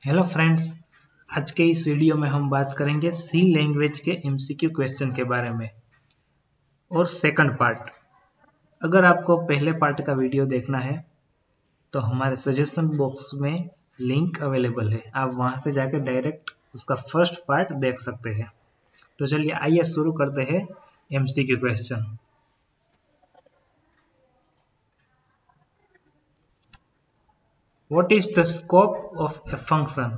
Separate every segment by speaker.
Speaker 1: Hello friends, आज के इस वीडियो में हम बात करेंगे सी लैंग्वेज के एमसीक्यू क्वेश्चन के बारे में और सेकंड पार्ट। अगर आपको पहले पार्ट का वीडियो देखना है तो हमारे सजेशन बॉक्स में लिंक अवेलेबल है, आप वहां से जाकर डायरेक्ट उसका फर्स्ट पार्ट देख सकते हैं। तो चलिए आइए शुरू करते हैं MCQ question. What is the scope of a function?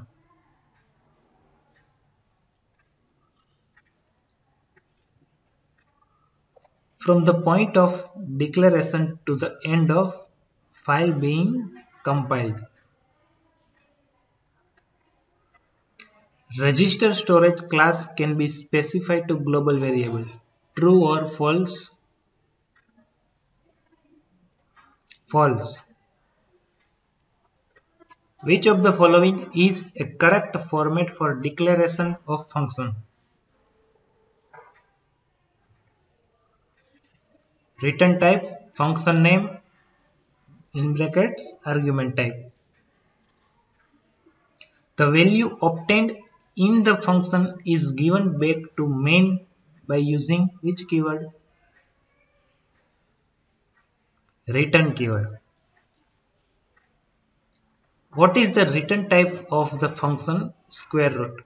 Speaker 1: From the point of declaration to the end of file being compiled. Register storage class can be specified to global variable. True or false? False. Which of the following is a correct format for declaration of function? Return type, function name, in brackets, argument type. The value obtained in the function is given back to main by using which keyword? Return keyword. What is the return type of the function square root?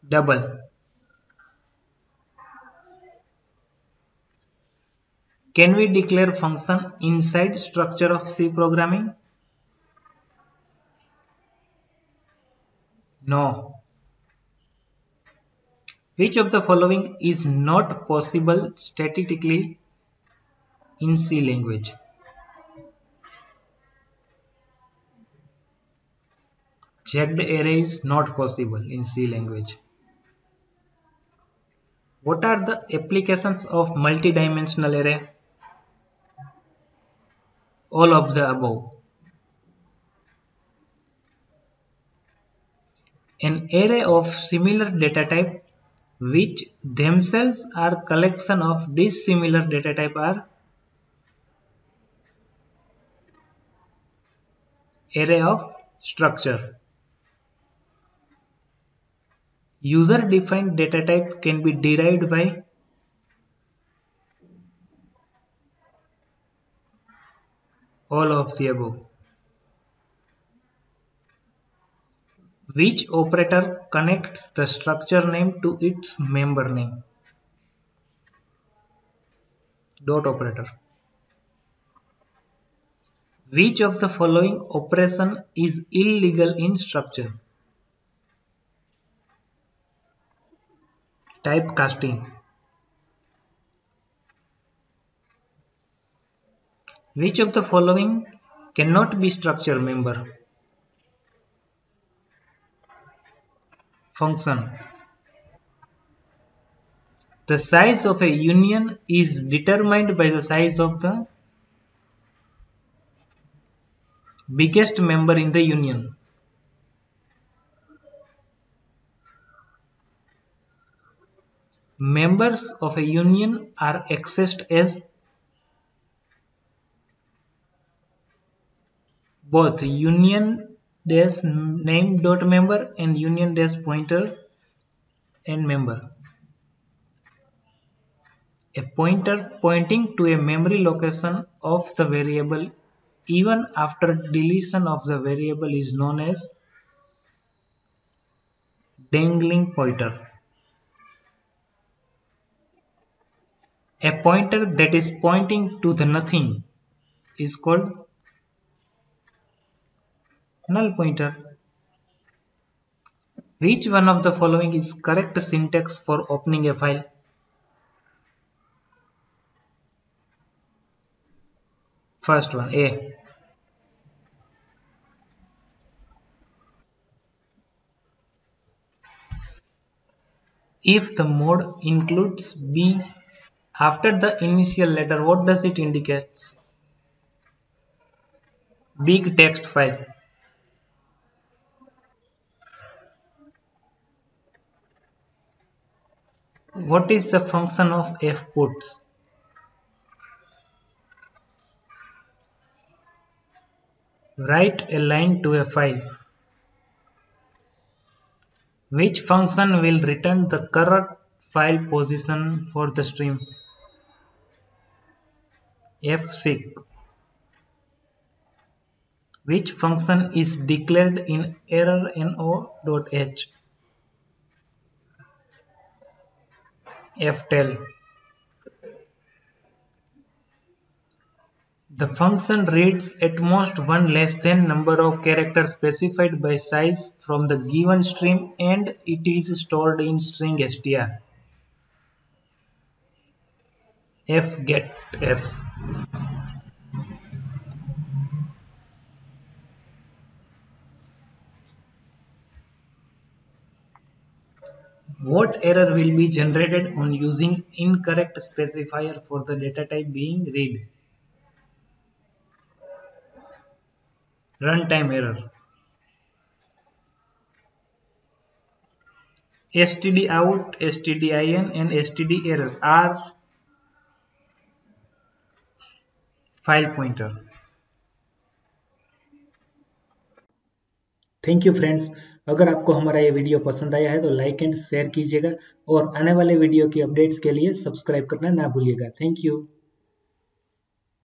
Speaker 1: Double. Can we declare function inside structure of C programming? No. Which of the following is not possible statically in C language? Checked array is not possible in C language. What are the applications of multidimensional array? All of the above. An array of similar data type which themselves are collection of dissimilar data type are array of structure. User defined data type can be derived by all of the above. Which operator connects the structure name to its member name? Dot operator. Which of the following operation is illegal in structure? Typecasting. Which of the following cannot be structure member? Function. The size of a union is determined by the size of the biggest member in the union. Members of a union are accessed as both union dash name dot member and union dash pointer and member. A pointer pointing to a memory location of the variable even after deletion of the variable is known as dangling pointer. A pointer that is pointing to the nothing is called null pointer. Which one of the following is correct syntax for opening a file? First one, A. If the mode includes B after the initial letter, what does it indicate? Big text file. What is the function of fputs? Write a line to a file. Which function will return the current file position for the stream? fseek. Which function is declared in error_no.h? ftell. The function reads at most one less than number of characters specified by size from the given string and it is stored in string str. fgetS. What error will be generated on using incorrect specifier for the data type being read? Runtime error. stdout, stdin and stderr are file pointer. Thank you friends. अगर आपको हमारा ये video पसंद आया है तो like and share कीजिएगा और आने वाले वीडियो की अपडेट्स के लिए सब्सक्राइब करना ना भूलिएगा। Thank you.